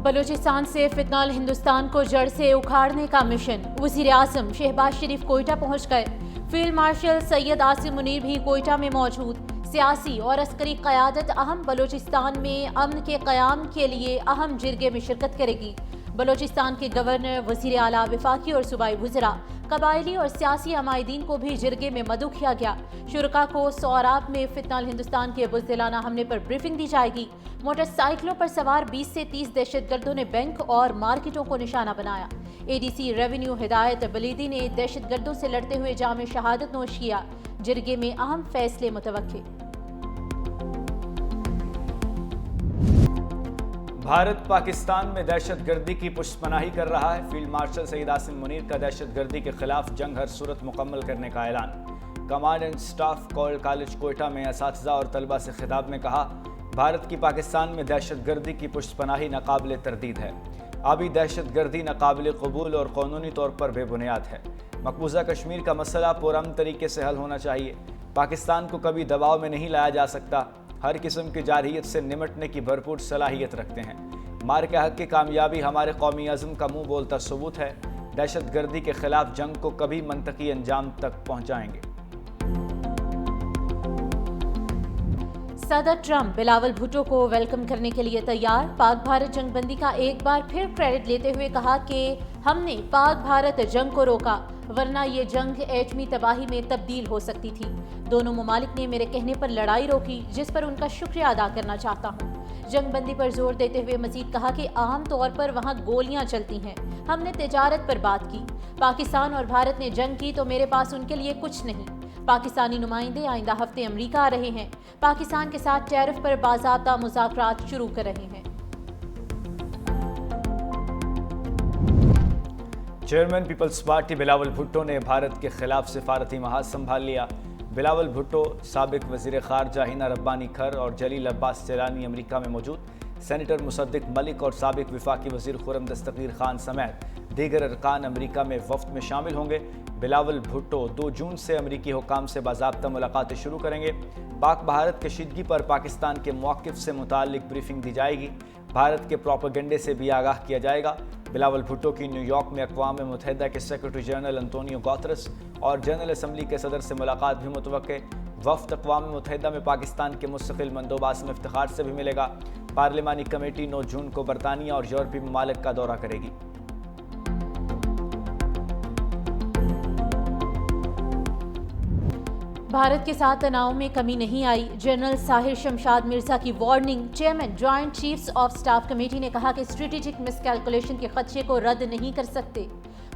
بلوچستان سے فتنہ ہندوستان کو جڑ سے اکھاڑنے کا مشن، وزیر اعظم شہباز شریف کوئٹہ پہنچ گئے۔ فیلڈ مارشل سید عاصم منیر بھی کوئٹہ میں موجود۔ سیاسی اور عسکری قیادت اہم بلوچستان میں امن کے قیام کے لیے اہم جرگے میں شرکت کرے گی۔ بلوچستان کے گورنر، وزیر اعلیٰ، وفاقی اور صوبائی وزراء، قبائلی اور سیاسی عمائدین کو بھی جرگے میں مدعو کیا گیا۔ شرکاء کو سوراب میں فتنہ ہندوستان کے بزدلانہ حملے پر بریفنگ دی جائے گی۔ موٹر سائیکلوں پر سوار 20 سے 30 دہشت گردوں نے بینک اور مارکیٹوں کو نشانہ بنایا۔ اے ڈی سی ریونیو ہدایت بلیدی نے دہشت گردوں سے لڑتے ہوئے جام شہادت نوش کیا۔ جرگے میں اہم فیصلے متوقع۔ بھارت پاکستان میں دہشت گردی کی پشت پناہی کر رہا ہے۔ فیلڈ مارشل سید عاصم منیر کا دہشت گردی کے خلاف جنگ ہر صورت مکمل کرنے کا اعلان۔ Command and staff college Quetta میں اساتذہ اور طلبہ سے خطاب میں کہا، بھارت کی پاکستان میں دہشت گردی کی پشت پناہی ناقابل تردید ہے۔ آبی دہشت گردی ناقابل قبول اور قانونی طور پر بے بنیاد ہے۔ مقبوضہ کشمیر کا مسئلہ پرامن طریقے سے حل ہونا چاہیے۔ پاکستان کو کبھی دباؤ میں نہیں لایا جا سکتا۔ ہر قسم کی جارحیت سے نمٹنے کی بھرپور صلاحیت رکھتے ہیں۔ مارکہ حق کی کامیابی ہمارے قومی عزم کا منہ بولتا ثبوت ہے۔ دہشت گردی کے خلاف جنگ کو کبھی منطقی انجام تک پہنچائیں گے۔ صدر ٹرمپ بلاول بھٹو کو ویلکم کرنے کے لیے تیار۔ پاک بھارت جنگ بندی کا ایک بار پھر کریڈٹ لیتے ہوئے کہا کہ ہم نے پاک بھارت جنگ کو روکا، ورنہ یہ جنگ ایٹمی تباہی میں تبدیل ہو سکتی تھی۔ دونوں ممالک نے میرے کہنے پر لڑائی روکی، جس پر ان کا شکریہ ادا کرنا چاہتا ہوں۔ جنگ بندی پر زور دیتے ہوئے مزید کہا کہ عام طور پر وہاں گولیاں چلتی ہیں، ہم نے تجارت پر بات کی۔ پاکستان اور بھارت نے جنگ کی تو میرے پاس ان کے لیے کچھ نہیں۔ پاکستانی نمائندے آئندہ ہفتے امریکہ آ رہے ہیں، پاکستان کے ساتھ ٹیرف پر باضابطہ مذاکرات شروع کر رہے ہیں۔ Chairman peoples party Bilawal Bhutto نے بھارت کے خلاف سفارتی محاذ سنبھال لیا۔ بلاول بھٹو، سابق وزیر خارجہ ہینا ربانی کھر اور جلیل عباس چیلانی امریکہ میں موجود۔ سینیٹر مصدق ملک اور سابق وفاقی وزیر خرم دستگیر خان سمیت دیگر ارکان امریکہ میں وفد میں شامل ہوں گے۔ بلاول بھٹو 2 جون سے امریکی حکام سے باضابطہ ملاقاتیں شروع کریں گے۔ پاک بھارت کشیدگی پر پاکستان کے موقف سے متعلق بریفنگ دی جائے گی۔ بھارت کے پروپیگنڈے سے بھی آگاہ کیا جائے گا۔ بلاول بھٹو کی نیو یارک میں اقوام متحدہ کے سیکرٹری جنرل انطونیو گوترس اور جنرل اسمبلی کے صدر سے ملاقات بھی متوقع۔ وفد اقوام متحدہ میں پاکستان کے مستقل مندوباس میں افتخار سے بھی ملے گا۔ پارلیمانی کمیٹی 9 جون کو برطانیہ اور یورپی ممالک کا دورہ کرے گی۔ بھارت کے ساتھ تناؤ میں کمی نہیں آئی، جنرل ساحر شمشاد مرزا کی warning. Chairman joint chiefs of staff committee نے کہا کہ اسٹریٹجک مس کیلکولیشن کے خدشے کو رد نہیں کر سکتے۔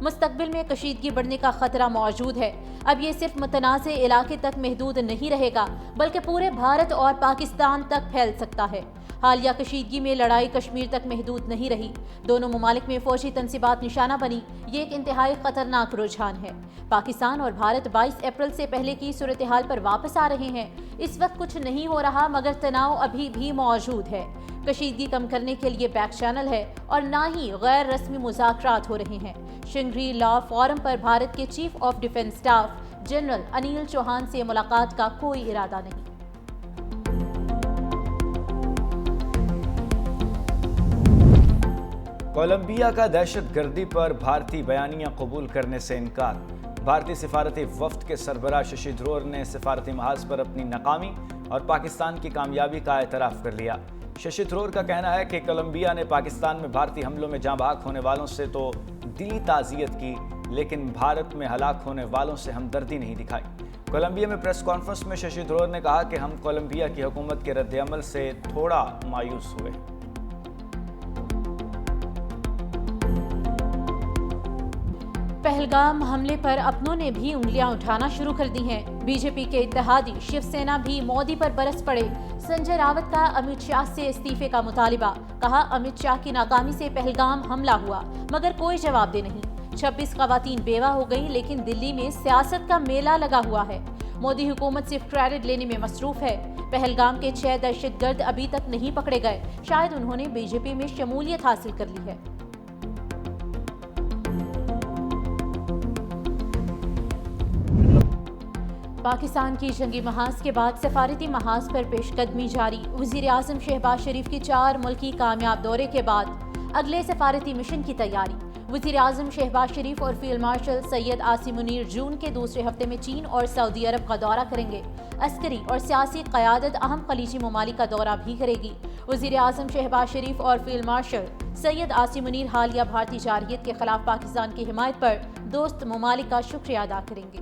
مستقبل میں کشیدگی بڑھنے کا خطرہ موجود ہے۔ اب یہ صرف متنازع علاقے تک محدود نہیں رہے گا، بلکہ پورے بھارت اور پاکستان تک پھیل سکتا ہے۔ حالیہ کشیدگی میں لڑائی کشمیر تک محدود نہیں رہی، دونوں ممالک میں فوجی تنصیبات نشانہ بنی۔ یہ ایک انتہائی خطرناک رجحان ہے۔ پاکستان اور بھارت 22 اپریل سے پہلے کی صورتحال پر واپس آ رہے ہیں۔ اس وقت کچھ نہیں ہو رہا، مگر تناؤ ابھی بھی موجود ہے۔ کشیدگی کم کرنے کے لیے بیک چینل ہے اور نہ ہی غیر رسمی مذاکرات ہو رہے ہیں۔ شنگری لا فورم پر بھارت کے chief of defence staff general Anil Chauhan سے ملاقات کا کوئی ارادہ نہیں۔ کولمبیا کا دہشت گردی پر بھارتی بیانیہ قبول کرنے سے انکار۔ بھارتی سفارتی وفد کے سربراہ ششی تھرور نے سفارتی محاذ پر اپنی ناکامی اور پاکستان کی کامیابی کا اعتراف کر لیا۔ ششی تھرور کا کہنا ہے کہ کولمبیا نے پاکستان میں بھارتی حملوں میں جاں بحق ہونے والوں سے تو دلی تعزیت کی، لیکن بھارت میں ہلاک ہونے والوں سے ہمدردی نہیں دکھائی۔ کولمبیا میں پریس کانفرنس میں ششی تھرور نے کہا کہ ہم کولمبیا کی حکومت کے رد عمل سے تھوڑا مایوس ہوئے۔ پہلگام حملے پر اپنوں نے بھی انگلیاں اٹھانا شروع کر دی ہیں۔ بی جے پی کے اتحادی شیو سینا بھی مودی پر برس پڑے۔ سنجے راوت کا امت شاہ سے استعفے کا مطالبہ، کہا امت شاہ کی ناکامی سے پہلگام حملہ ہوا مگر کوئی جواب دہ نہیں۔ 26 خواتین بیوہ ہو گئی، لیکن دلی میں سیاست کا میلہ لگا ہوا ہے۔ مودی حکومت صرف کریڈٹ لینے میں مصروف ہے۔ پہلگام کے 6 دہشت گرد ابھی تک نہیں پکڑے گئے، شاید انہوں نے بی جے پی میں شمولیت حاصل کر لی ہے۔ پاکستان کی جنگی محاذ کے بعد سفارتی محاذ پر پیش قدمی جاری۔ وزیر اعظم شہباز شریف کی 4 ملکی کامیاب دورے کے بعد اگلے سفارتی مشن کی تیاری۔ وزیر اعظم شہباز شریف اور فیلڈ مارشل سید عاصم منیر جون کے دوسرے ہفتے میں چین اور سعودی عرب کا دورہ کریں گے۔ عسکری اور سیاسی قیادت اہم خلیجی ممالک کا دورہ بھی کرے گی۔ وزیر اعظم شہباز شریف اور فیلڈ مارشل سید عاصم منیر حالیہ بھارتی جارحیت کے خلاف پاکستان کی حمایت پر دوست ممالک کا شکریہ ادا کریں گے۔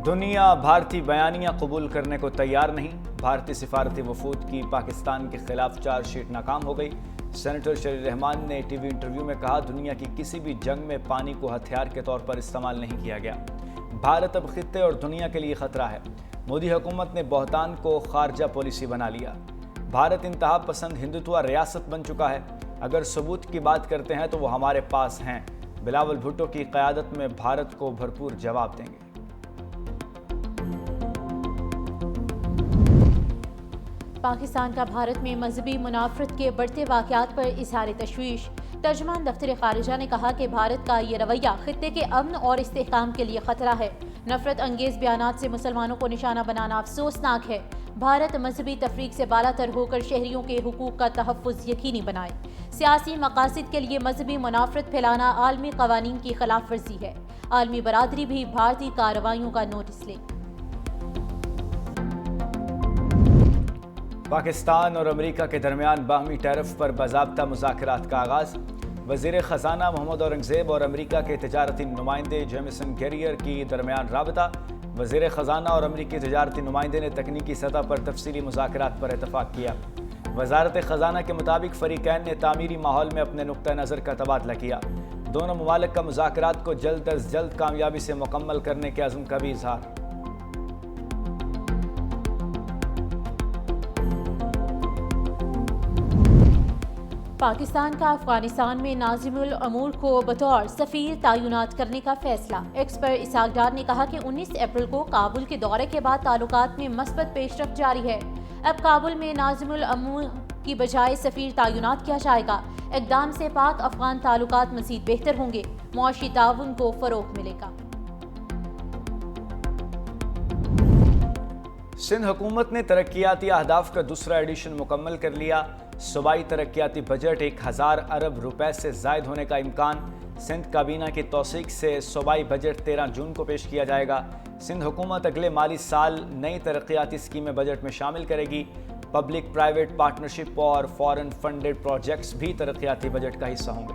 دنیا بھارتی بیانیہ قبول کرنے کو تیار نہیں۔ بھارتی سفارتی وفود کی پاکستان کے خلاف چارج شیٹ ناکام ہو گئی۔ سینیٹر شیری رحمان نے ٹی وی انٹرویو میں کہا، دنیا کی کسی بھی جنگ میں پانی کو ہتھیار کے طور پر استعمال نہیں کیا گیا۔ بھارت اب خطے اور دنیا کے لیے خطرہ ہے۔ مودی حکومت نے بہتان کو خارجہ پالیسی بنا لیا۔ بھارت انتہا پسند ہندوتوا ریاست بن چکا ہے۔ اگر ثبوت کی بات کرتے ہیں تو وہ ہمارے پاس ہیں۔ بلاول بھٹو کی قیادت میں بھارت کو بھرپور جواب دیں گے۔ پاکستان کا بھارت میں مذہبی منافرت کے بڑھتے واقعات پر اظہار تشویش۔ ترجمان دفتر خارجہ نے کہا کہ بھارت کا یہ رویہ خطے کے امن اور استحکام کے لیے خطرہ ہے۔ نفرت انگیز بیانات سے مسلمانوں کو نشانہ بنانا افسوسناک ہے۔ بھارت مذہبی تفریق سے بالا تر ہو کر شہریوں کے حقوق کا تحفظ یقینی بنائے۔ سیاسی مقاصد کے لیے مذہبی منافرت پھیلانا عالمی قوانین کی خلاف ورزی ہے۔ عالمی برادری بھی بھارتی کارروائیوں کا نوٹس لے۔ پاکستان اور امریکہ کے درمیان باہمی ٹیرف پر باضابطہ مذاکرات کا آغاز۔ وزیر خزانہ محمد اورنگزیب اور امریکہ کے تجارتی نمائندے جیمیسن گیریئر کی درمیان رابطہ۔ وزیر خزانہ اور امریکی تجارتی نمائندے نے تکنیکی سطح پر تفصیلی مذاکرات پر اتفاق کیا۔ وزارت خزانہ کے مطابق فریقین نے تعمیری ماحول میں اپنے نقطہ نظر کا تبادلہ کیا۔ دونوں ممالک کا مذاکرات کو جلد از جلد کامیابی سے مکمل کرنے کے عزم کا بھی اظہار۔ پاکستان کا افغانستان میں ناظم الامور کو بطور سفیر تعینات کرنے کا فیصلہ۔ ایکس پر اسحاق ڈار نے کہا کہ 19 اپریل کو کابل کے دورے کے بعد تعلقات میں مثبت پیش رفت جاری ہے۔ اب کابل میں ناظم الامور کی بجائے سفیر تعینات کیا جائے گا۔ اقدام سے پاک افغان تعلقات مزید بہتر ہوں گے، معاشی تعاون کو فروغ ملے گا۔ سندھ حکومت نے ترقیاتی اہداف کا دوسرا ایڈیشن مکمل کر لیا۔ صوبائی ترقیاتی بجٹ 1000 ارب روپے سے زائد ہونے کا امکان۔ سندھ کابینہ کی توثیق سے صوبائی بجٹ 13 جون کو پیش کیا جائے گا۔ سندھ حکومت اگلے مالی سال نئی ترقیاتی اسکیمیں بجٹ میں شامل کرے گی۔ پبلک پرائیویٹ پارٹنرشپ اور فارن فنڈڈ پروجیکٹس بھی ترقیاتی بجٹ کا حصہ ہوں گے۔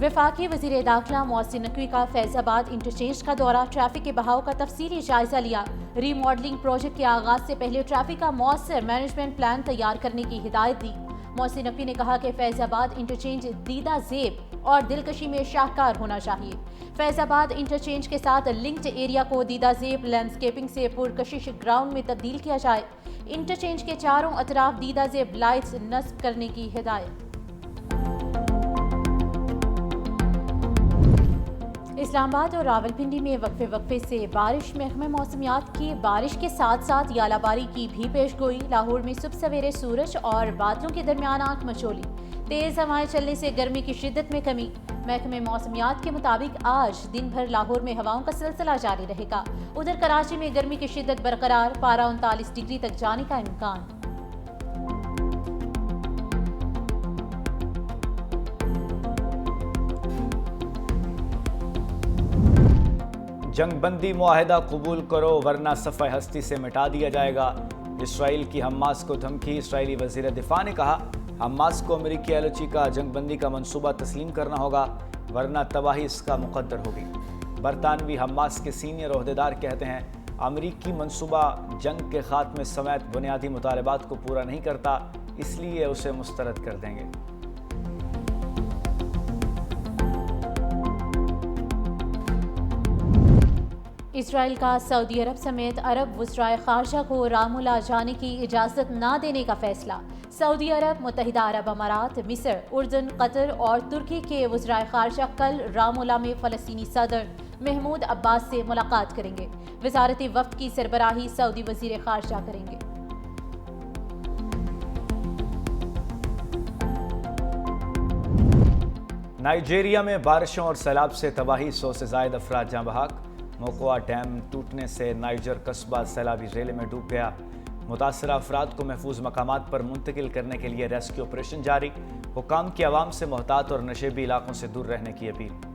وفاقی وزیر داخلہ محسن نقوی کا فیض آباد انٹرچینج کا دورہ۔ ٹریفک کے بہاؤ کا تفصیلی جائزہ لیا۔ ری ماڈلنگ پروجیکٹ کے آغاز سے پہلے ٹریفک کا مؤثر مینجمنٹ پلان تیار کرنے کی ہدایت دی۔ محسن نقوی نے کہا کہ فیض آباد انٹرچینج دیدہ زیب اور دلکشی میں شاہکار ہونا چاہیے۔ فیض آباد انٹرچینج کے ساتھ لنکڈ ایریا کو دیدہ زیب لینڈسکیپنگ سے پرکشش گراؤنڈ میں تبدیل کیا جائے۔ انٹرچینج کے چاروں اطراف دیدہ زیب لائٹس نصب کرنے کی ہدایت۔ اسلام آباد اور راولپنڈی میں وقفے سے بارش۔ محکمہ موسمیات کی بارش کے ساتھ ساتھ یالہ باری کی بھی پیش گوئی۔ لاہور میں صبح سویرے سورج اور بادلوں کے درمیان آنکھ مچولی۔ تیز ہوائیں چلنے سے گرمی کی شدت میں کمی۔ محکمہ موسمیات کے مطابق آج دن بھر لاہور میں ہواؤں کا سلسلہ جاری رہے گا۔ ادھر کراچی میں گرمی کی شدت برقرار، پارہ 39 ڈگری تک جانے کا امکان۔ جنگ بندی معاہدہ قبول کرو ورنہ صفحہ ہستی سے مٹا دیا جائے گا۔ اسرائیل کی حماس کو دھمکی۔ اسرائیلی وزیر دفاع نے کہا، حماس کو امریکی ایلچی کا جنگ بندی کا منصوبہ تسلیم کرنا ہوگا ورنہ تباہی اس کا مقدر ہوگی۔ برطانوی حماس کے سینئر عہدیدار کہتے ہیں، امریکی منصوبہ جنگ کے خاتمے سمیت بنیادی مطالبات کو پورا نہیں کرتا، اس لیے اسے مسترد کر دیں گے۔ اسرائیل کا سعودی عرب سمیت عرب وزرائے خارجہ کو رامالہ جانے کی اجازت نہ دینے کا فیصلہ۔ سعودی عرب، متحدہ عرب امارات، مصر، اردن، قطر اور ترکی کے وزرائے خارجہ کل رامالہ میں فلسطینی صدر محمود عباس سے ملاقات کریں گے۔ وزارتی وفد کی سربراہی سعودی وزیر خارجہ کریں گے۔ نائجیریا میں بارشوں اور سیلاب سے تباہی، 100 سے زائد افراد جاں بحق۔ موکوا ڈیم ٹوٹنے سے نائجر قصبہ سیلابی ریلے میں ڈوب گیا۔ متاثرہ افراد کو محفوظ مقامات پر منتقل کرنے کے لیے ریسکیو آپریشن جاری۔ حکام کی عوام سے محتاط اور نشیبی علاقوں سے دور رہنے کی اپیل۔